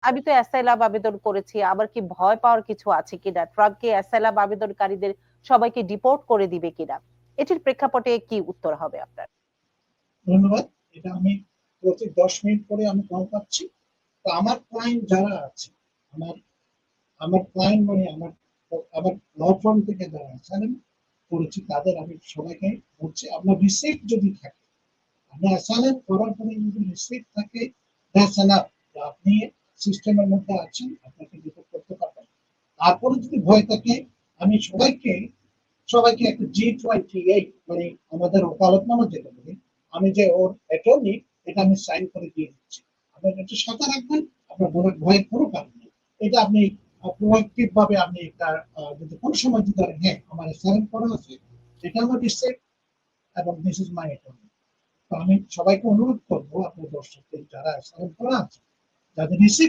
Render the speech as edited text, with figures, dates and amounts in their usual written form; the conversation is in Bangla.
আমি তো অ্যাসাইলাম আবেদন করেছি, আবার কি ভয় পাওয়ার কিছু আছে কিনা, ট্রাম্প কি অ্যাসাইলাম আবেদনকারীদের সবাইকে ডিপোর্ট করে দিবে কিনা, এটির প্রেক্ষাপটে কি উত্তর হবে আপনার? ধন্যবাদ। এটা আমি প্রতি 10 মিনিট পরে আমি কল পাচ্ছি। তো আমার ক্লায়েন্ট যারা আছে, আমার আমার ক্লায়েন্ট মানে আমার আমার ল ফার্ম থেকে যারা আছেন করেছি তাদের আমি সবাইকে বলছি, আপনার রিসিপ্ট যদি থাকে, আপনার অ্যাসাইনমেন্ট করার পরে যদি রিসিপ্ট থাকে, দ্যাটস এনাফ, আপনি সিস্টেমের মধ্যে আছেন, আপনাকে রিপোর্ট করতে পারবেন। তারপরে যদি ভয় থাকে, আমি সবাইকে সবাইকে একটা G28 মানে আমাদের ওকালতনামা যেটা বলি, আমি যে ওর অ্যাটর্নি, এটা আমি সাইন করে দিয়ে দিচ্ছি। আপনার এটা সাথে রাখবেন, আপনার ভয়ের কোনো কারণ নেই। এটা আপনি প্রোয়াক্টিভ ভাবে আপনি এটা যদি কোনো সময় যদি হ্যাঁ আমার সাইন করা আছে, এটা আমার রিসিপ্ট এবং দিস ইজ মাই অ্যাটর্নি। তো আমি সবাইকে অনুরোধ করবো, আপনার দর্শকদের যারা সাইন করা আছে, যাদের রিসিপ্ট